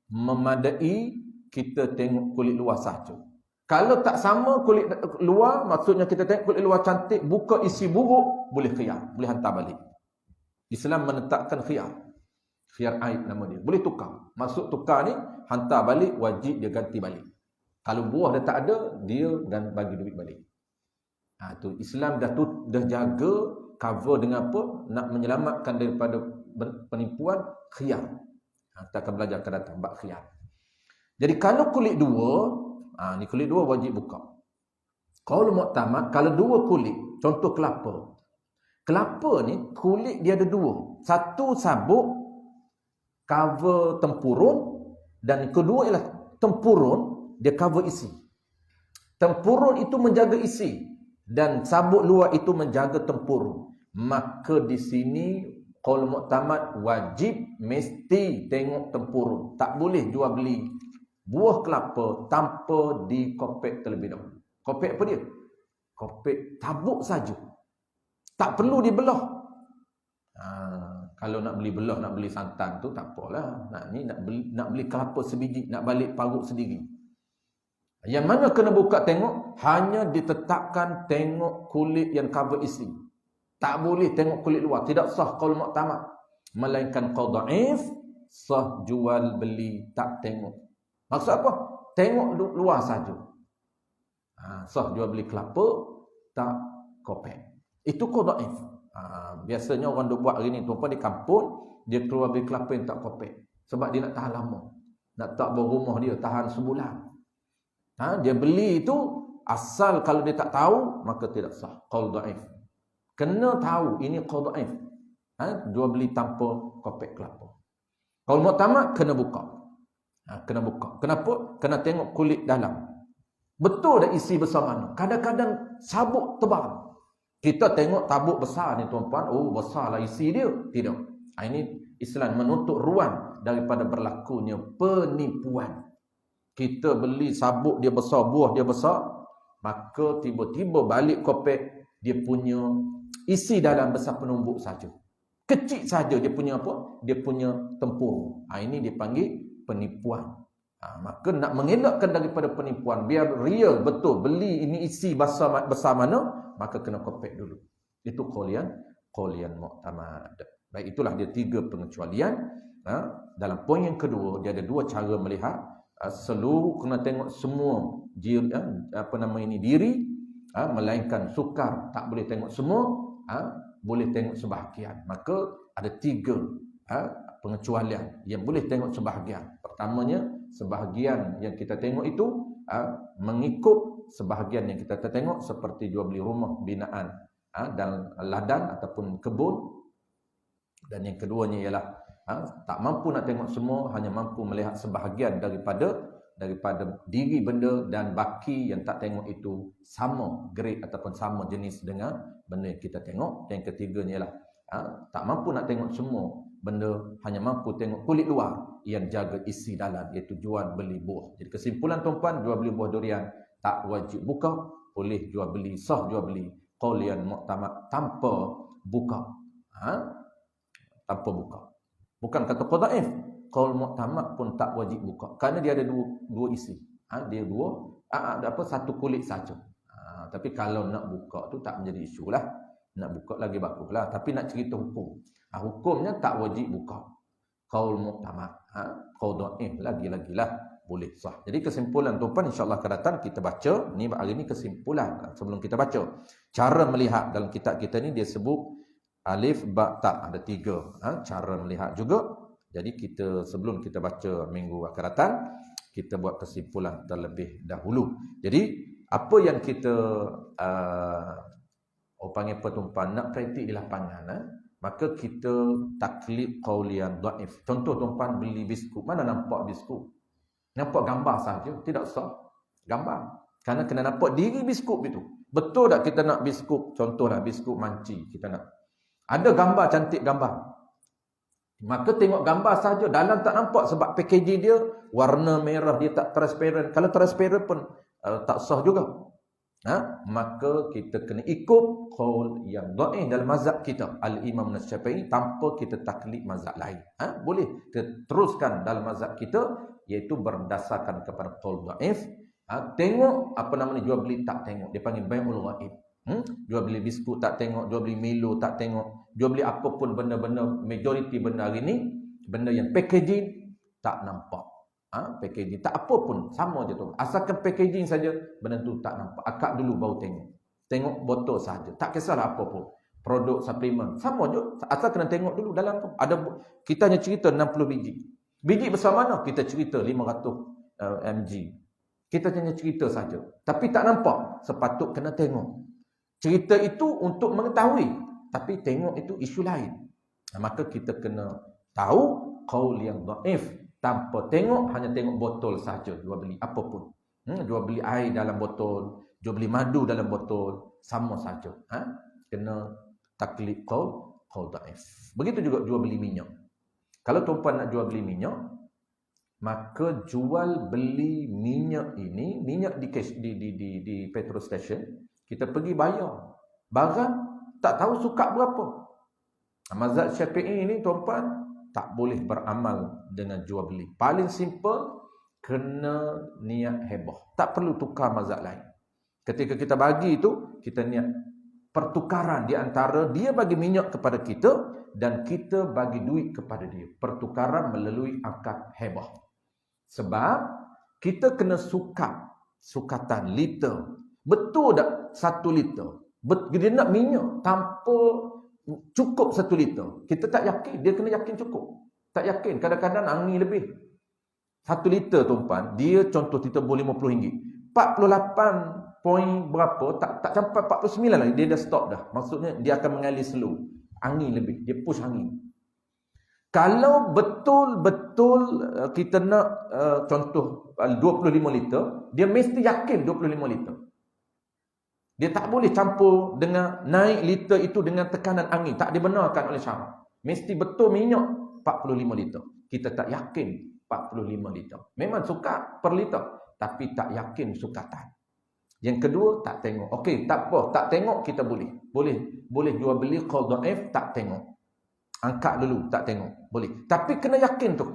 memadai kita tengok kulit luar saja. Kalau tak sama kulit luar, maksudnya kita tengok kulit luar cantik, buka isi buruk, boleh khiyar, boleh hantar balik. Islam menetapkan khiyar. Khiyar aib nama dia. Boleh tukar. Maksud tukar ni, hantar balik, wajib dia ganti balik. Kalau buah dia tak ada, dia bagi duit balik. Tu Islam dah jaga, cover dengan apa? Nak menyelamatkan daripada penipuan, khiyar. Kita akan belajar akan datang bab khiyar. Jadi kalau kulit dua, ni kulit dua wajib buka. Qaul mu'tamad, kalau dua kulit, contoh kelapa. Kelapa ni kulit dia ada dua. Satu sabuk cover tempurung, dan kedua ialah tempurung dia cover isi. Tempurung itu menjaga isi dan sabuk luar itu menjaga tempurung. Maka di sini qaul mu'tamad wajib mesti tengok tempurung. Tak boleh jual beli buah kelapa tanpa dikopek terlebih dahulu. Kopek apa dia? Kopek tabuk saja. Tak perlu dibelah. Kalau nak beli belah, nak beli santan tu tak apalah. Nak beli kelapa sebiji, nak balik parut sendiri. Yang mana kena buka tengok, hanya ditetapkan tengok kulit yang cover isi. Tak boleh tengok kulit luar, tidak sah qaul mu'tamad. Melainkan qaul dhaif, sah jual beli tak tengok. Maksud apa? Tengok luar saja. Sah jual beli kelapa tak kopek. Itu qaul dhaif. Biasanya orang duk buat hari ni tuan-tuan di kampung, dia keluar beli kelapa yang tak kopek. Sebab dia nak tahan lama. Nak tak berumah dia tahan sebulan. Dia beli itu asal kalau dia tak tahu, maka tidak sah. Qaul dhaif. Kena tahu ini qaul dhaif. Jual beli tanpa kopek kelapa. Qaul mu'tamad kena buka. Kena buka. Kenapa? Kena tengok kulit dalam. Betul dah isi besar mana? Kadang-kadang sabuk tebal. Kita tengok tabuk besar ni tuan-tuan, oh besarlah isi dia. Tidak. Ini Islam menutup ruang daripada berlakunya penipuan. Kita beli sabuk dia besar, buah dia besar, maka tiba-tiba balik kopek, dia punya isi dalam besar penumbuk saja. Kecil saja dia punya apa? Dia punya tempurung. Ini dipanggil penipuan. Maka nak mengelakkan daripada penipuan, biar real betul beli ini isi besar mana, maka kena kopek dulu. Itu qaulian mu'tamad. Baik, itulah dia 3 pengecualian. Dalam poin yang kedua, dia ada 2 cara melihat. Seluruh kena tengok semua diri, melainkan sukar tak boleh tengok semua, boleh tengok sebahagian. Maka ada 3 pengecualian yang boleh tengok sebahagian. Pertamanya, sebahagian yang kita tengok itu mengikut sebahagian yang kita tengok, seperti jual beli rumah binaan dan ladang ataupun kebun. Dan yang keduanya ialah tak mampu nak tengok semua, hanya mampu melihat sebahagian daripada diri benda, dan baki yang tak tengok itu sama grade ataupun sama jenis dengan benda yang kita tengok. Yang ketiganya ialah tak mampu nak tengok semua benda, hanya mampu tengok kulit luar yang jaga isi dalam, iaitu jual beli buah. Jadi kesimpulan tuan-tuan, jual beli buah durian tak wajib buka, boleh jual beli, sah jual beli qaulian mu'tamad tanpa buka. Tanpa buka. Bukan kata qaul dhaif. qaul muktamad pun tak wajib buka. Kerana dia ada dua isi. Dia satu kulit saja. Tapi kalau nak buka tu tak menjadi isu lah. Nak buka lagi baguslah. Tapi nak cerita hukum. Hukumnya tak wajib buka. Qaul muktamad. Qaul dhaif lagi-lagilah boleh sah. Jadi kesimpulan tuan insya-Allah akan datang kita baca. Ni hari ni kesimpulan sebelum kita baca. Cara melihat dalam kitab kita ni dia sebut alif ba ta, ada 3 cara melihat juga. Jadi kita sebelum kita baca minggu akan datang kita buat kesimpulan terlebih dahulu. Jadi apa yang kita panggil apa tuan nak praktik di lapangan, maka kita taklid qaul yang dhaif. Contoh tuan beli biskut, mana nampak biskut? Nampak gambar saja, tidak sah gambar. Kerana kena nampak diri biskut itu. Betul tak kita nak biskut? Contohlah biskut manci kita nak. Ada gambar, cantik gambar. Maka tengok gambar saja, dalam tak nampak sebab packaging dia warna merah, dia tak transparent. Kalau transparent pun tak sah juga. Maka kita kena ikut qaul yang dhaif dalam mazhab kita Al-Imam Syafi'i tanpa kita taklid mazhab lain. Boleh kita teruskan dalam mazhab kita iaitu berdasarkan kepada qaul dhaif. Tengok apa namanya jual beli tak tengok, dia panggil bai'ul ghaib. Jual beli biskut tak tengok, jual beli Milo tak tengok, jual beli apapun benda-benda, majoriti benda hari ni benda yang packaging tak nampak. Packaging tak apa pun sama je tu. Asalkan packaging saja benda tu tak nampak. Akak dulu baru tengok. Tengok botol saja. Tak kisahlah apa pun. Produk suplemen sama je. Asal kena tengok dulu dalam tu. Ada kita hanya cerita 60 biji. Biji besar mana? Kita cerita 500 mg. Kita hanya cerita saja. Tapi tak nampak. Sepatut kena tengok. Cerita itu untuk mengetahui. Tapi tengok itu isu lain. Maka kita kena tahu qaul yang dhaif. Tanpa tengok, hanya tengok botol saja. Jual beli apapun. Jual beli air dalam botol. Jual beli madu dalam botol. Sama saja. Kena taklid qaul dhaif. Begitu juga jual beli minyak. Kalau tuan nak jual beli minyak, maka jual beli minyak ini, minyak di petrol station, kita pergi bayar. Barang tak tahu sukat berapa. Mazhab Syafi'i ini tuan tak boleh beramal dengan jual beli. Paling simple, kena niat heboh. Tak perlu tukar mazhab lain. Ketika kita bagi itu, kita niat pertukaran di antara dia bagi minyak kepada kita dan kita bagi duit kepada dia. Pertukaran melalui akad heboh. Sebab kita kena sukatan liter. Betul tak 1 liter? Dia nak minyak tanpa cukup 1 liter. Kita tak yakin. Dia kena yakin cukup. Tak yakin. Kadang-kadang angin lebih. 1 liter tuan, dia contoh kita boleh RM50. 48 poin berapa, tak sampai 49 lagi. Dia dah stop dah. Maksudnya dia akan mengalir slow. Angin lebih. Dia push angin. Kalau betul-betul kita nak contoh 25 liter, dia mesti yakin 25 liter. Dia tak boleh campur dengan naik liter itu dengan tekanan angin. Tak dibenarkan oleh syarak. Mesti betul minyak 45 liter. Kita tak yakin 45 liter. Memang sukat per liter. Tapi tak yakin sukatan. Yang kedua, tak tengok. Okey, tak apa. Tak tengok kita boleh. Boleh jual beli qaul dhaif, tak tengok. Angkat dulu, tak tengok. Boleh. Tapi kena yakin tu.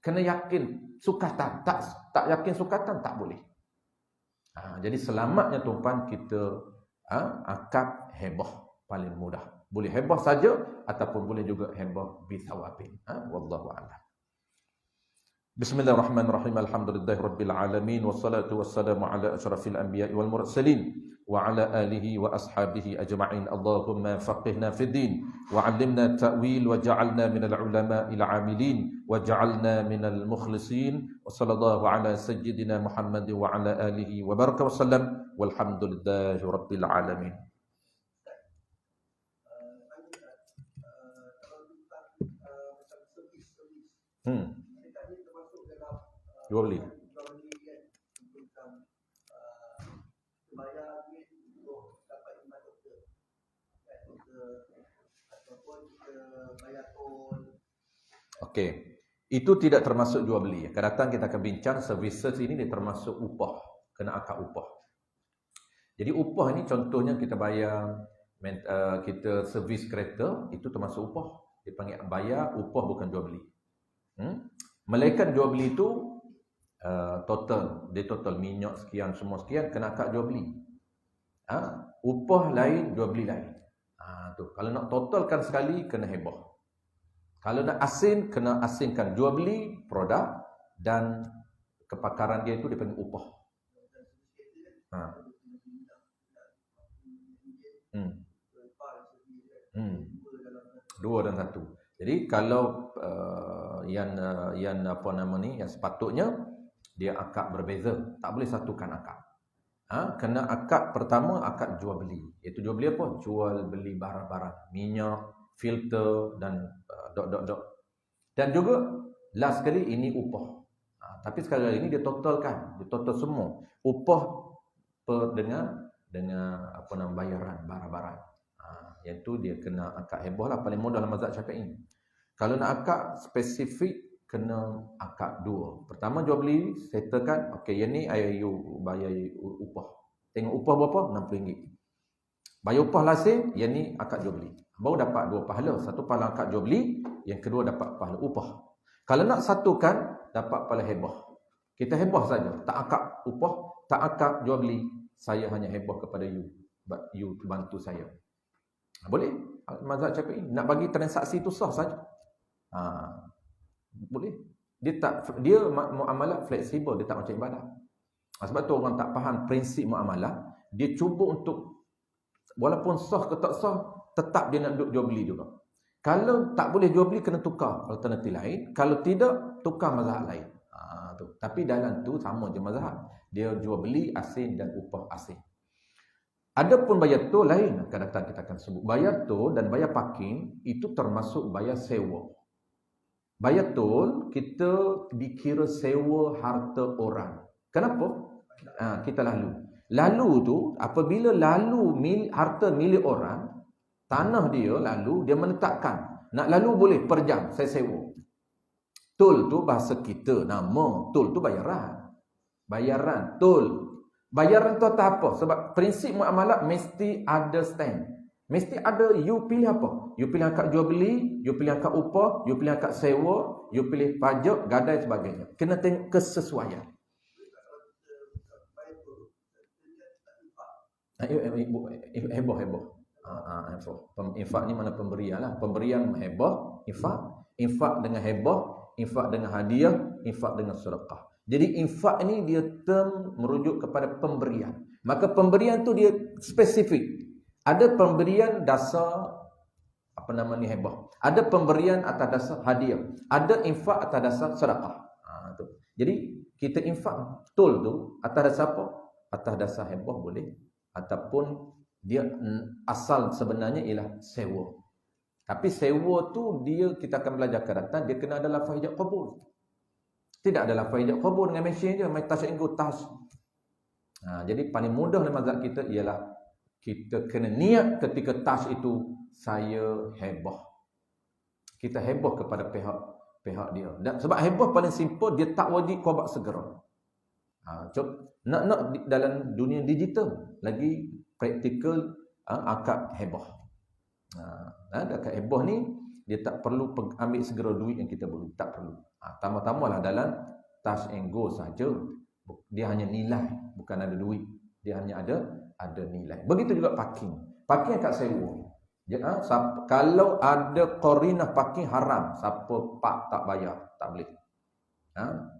Kena yakin sukatan. Tak yakin sukatan, tak boleh. Jadi selamatnya tuan kita akad heboh paling mudah. Boleh heboh saja ataupun boleh juga heboh bisawabin. Wallahu a'lam. Bismillahirrahmanirrahim. Alhamdulillahirabbil alamin wassalatu wassalamu ala asyrafil anbiya'i wal mursalin wa ala alihi wa ashabihi ajma'in. Allahumma faqihna fid din wa 'allimna ta'wil wa ja'alna minal ulama'il 'amilin wa ja'alna minal mukhlisin. Wa sallallahu ala sayyidina Muhammad wa ala alihi wa baraka wa sallam walhamdulillahi rabbil alamin. Jual beli. Okey. Itu tidak termasuk jual beli. Akan datang kita akan bincang services ini dia termasuk upah. Kena akad upah. Jadi upah ini contohnya kita bayar kita servis kereta, itu termasuk upah. Dia panggil bayar upah bukan jual beli. Melainkan jual beli itu total, dia total minyak sekian, semua sekian, kena akad jual beli. Upah lain, jual beli lain. Tu. Kalau nak totalkan sekali, kena heboh. Kalau nak asin, kena asingkan jual beli, produk, dan kepakaran dia itu dipanggil upah. Dua dan satu. Jadi kalau yang apa nama ni, yang sepatutnya dia akad berbeza, tak boleh satukan akad. Kena akad pertama, akad jual beli. Iaitu jual beli apa? Jual beli barang-barang, minyak, filter dan Dan juga last sekali ini upah. Tapi sekali lagi ini dia totalkan, dia total semua. Upah dengan apa nama bayaran barang-barang. Iaitu dia kena akad heboh lah, paling mudah dalam mazhab Syafi'i. Kalau nak akad spesifik, kena akad dua. Pertama jual beli, settlekan, okey, yang ni you bayar upah. Tengok upah berapa? RM60. Bayar upah lasing, yang ni akad jual beli. Baru dapat dua pahala. Satu pahala akad jual beli, yang kedua dapat pahala upah. Kalau nak satukan, dapat pahala heboh. Kita heboh saja, tak akad upah, tak akad jual beli. Saya hanya heboh kepada you. You bantu saya. Boleh? Mazhab Syafi'i nak bagi transaksi itu sah saja. Boleh. Dia muamalah fleksibel, dia tak macam ibadah. Sebab tu orang tak faham prinsip muamalah, dia cuba untuk walaupun sah ke tak sah, tetap dia nak duduk jual beli juga. Kalau tak boleh jual beli, kena tukar alternatif lain. Kalau tidak, tukar mazhab lain. Tu. Tapi dalam tu sama je mazhab. Dia jual beli asing dan upah asing. Adapun bayar tol lain, akan datang kita akan sebut. Bayar tol dan bayar parking itu termasuk bayar sewa. Bayar tol kita dikira sewa harta orang. Kenapa? Kita lalu. Lalu tu apabila harta milik orang, tanah dia lalu dia menetapkan. Nak lalu boleh per jam saya sewa. Tol tu bahasa kita, nama tol tu bayaran. Bayaran tol. Bayaran tu tak apa? Sebab prinsip muamalah mesti ada stand. Mesti ada, you pilih apa? You pilih akad jual beli, you pilih akad upah, you pilih akad sewa, you pilih pajak, gadai sebagainya. Kena tengok kesesuaian. Heboh. Infak ni mana pemberian lah. Pemberian heboh, infak dengan heboh, infak dengan hadiah, infak dengan sedekah. Jadi infak ni dia term merujuk kepada pemberian. Maka pemberian tu dia spesifik. Ada pemberian dasar apa nama ni heboh. Ada pemberian atas dasar hadiah. Ada infak atas dasar sedekah. Tu. Jadi kita infak tol tu atas dasar apa? Atas dasar heboh boleh, ataupun dia asal sebenarnya ialah sewa. Tapi sewa tu dia kita akan belajar ke datang, dia kena ada lafaz ijab qabul. Tidak ada lafaz ijab qabul dengan mesin je, mai tas enggo tas. Jadi paling mudah dalam mazhab kita ialah kita kena niat ketika tas itu saya heboh. Kita heboh kepada pihak dia. Dan sebab heboh paling simple, dia tak wajib khabar segera. Nak dalam dunia digital lagi praktikal akad heboh. Akad heboh ni dia tak perlu ambil segera duit yang kita perlu, tak perlu. Tambah-tambahlah dalam touch and go saja. Dia hanya nilai, bukan ada duit. Dia hanya ada nilai. Begitu juga parking. Parking kat sewa. Kalau ada qarinah parking haram, siapa pak tak bayar, tak boleh.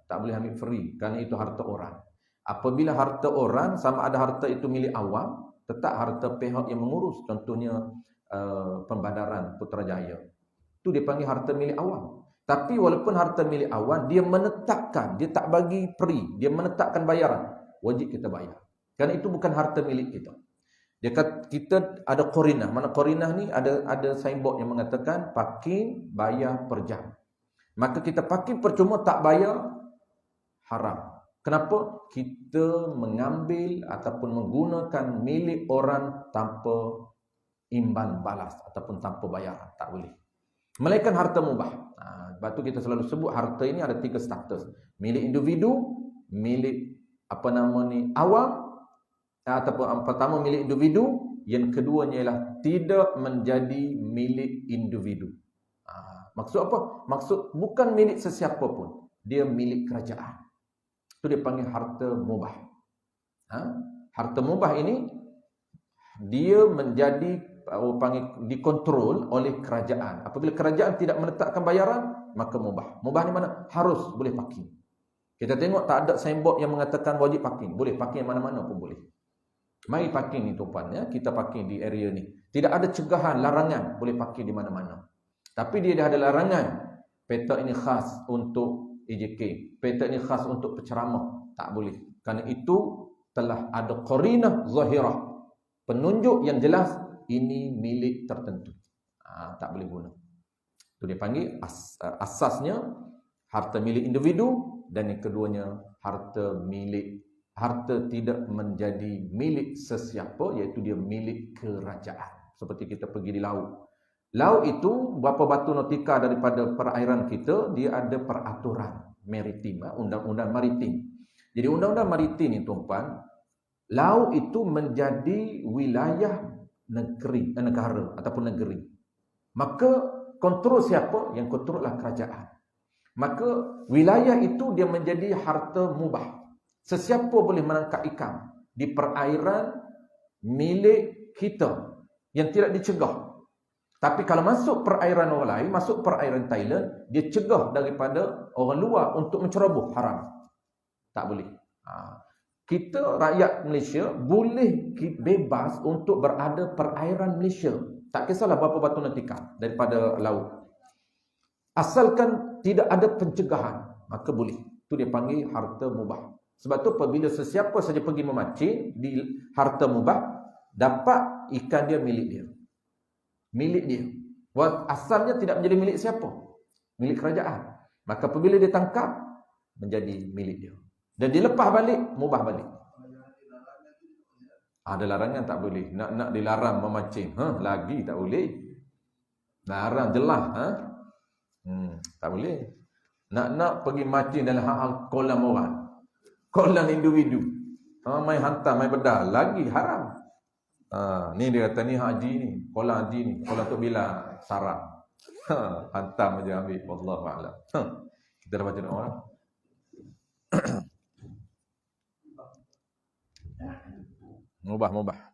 Tak boleh ambil free kerana itu harta orang. Apabila harta orang sama ada harta itu milik awam, tetap harta pihak yang mengurus. Contohnya Pembandaran Putrajaya. Itu dipanggil harta milik awam. Tapi walaupun harta milik awam, dia menetapkan, dia tak bagi free, dia menetapkan bayaran. Wajib kita bayar. Kerana itu bukan harta milik kita. Dia kata kita ada qarinah. Mana qarinah ni ada signboard yang mengatakan parking bayar per jam. Maka kita parking percuma tak bayar, haram. Kenapa? Kita mengambil ataupun menggunakan milik orang tanpa imban balas ataupun tanpa bayaran. Tak boleh. Melainkan harta mubah. Sebab tu kita selalu sebut harta ini ada 3 status. Milik individu, milik apa nama ni awam, ataupun pertama milik individu, yang keduanya ialah tidak menjadi milik individu. Maksud apa? Maksud bukan milik sesiapa pun. dia milik kerajaan. Itu dia panggil harta mubah. Harta mubah ini dia menjadi panggil dikontrol oleh kerajaan. Apabila kerajaan tidak menetapkan bayaran, maka mubah. Mubah ni mana? Harus boleh parking. Kita tengok tak ada signboard yang mengatakan wajib parking. Boleh parking mana-mana pun boleh. Mari parking ni tuan ya, kita parking di area ni. Tidak ada cegahan, larangan boleh parking di mana-mana. Tapi dia dah ada larangan. Petak ini khas untuk EJK. Petak ini khas untuk penceramah. Tak boleh. Kerana itu telah ada qarinah zahirah. Penunjuk yang jelas ini milik tertentu. Tak boleh guna. Itu dia panggil asasnya harta milik individu, dan yang keduanya harta tidak menjadi milik sesiapa, iaitu dia milik kerajaan. Seperti kita pergi di laut. Laut itu berapa batu nautika daripada perairan kita, dia ada peraturan maritim, undang-undang maritim. Jadi undang-undang maritim ni tuan-tuan, laut itu menjadi wilayah negara ataupun negeri. Maka kontrol siapa? Yang kontrollah kerajaan. Maka wilayah itu dia menjadi harta mubah. Sesiapa boleh menangkap ikan di perairan milik kita yang tidak dicegah. Tapi kalau masuk perairan orang lain, masuk perairan Thailand, dia cegah daripada orang luar untuk menceroboh, haram. Tak boleh. Kita rakyat Malaysia boleh bebas untuk berada perairan Malaysia. Tak kisahlah berapa batu nautika daripada laut. Asalkan tidak ada pencegahan, maka boleh. Itu dia panggil harta mubah. Sebab tu apabila sesiapa saja pergi memancing di harta mubah, dapat ikan dia milik dia. Milik dia. Asalnya tidak menjadi milik siapa? Milik kerajaan. Maka apabila dia tangkap, menjadi milik dia. Dan dilepas balik, mubah balik. Ada larangan tak boleh. Nak dilarang memancing. Lagi tak boleh. Larang jelas. Tak boleh. Nak pergi mancing dalam hal kolam orang. Kolam individu. Main hantar, main bedah. Lagi haram. Ni dia kata ni haji ni. Kolam haji ni. Kolam tu bila sarang. Hantar je ambil. Wallahu'alam. Kita dah baca doa orang. Mubah.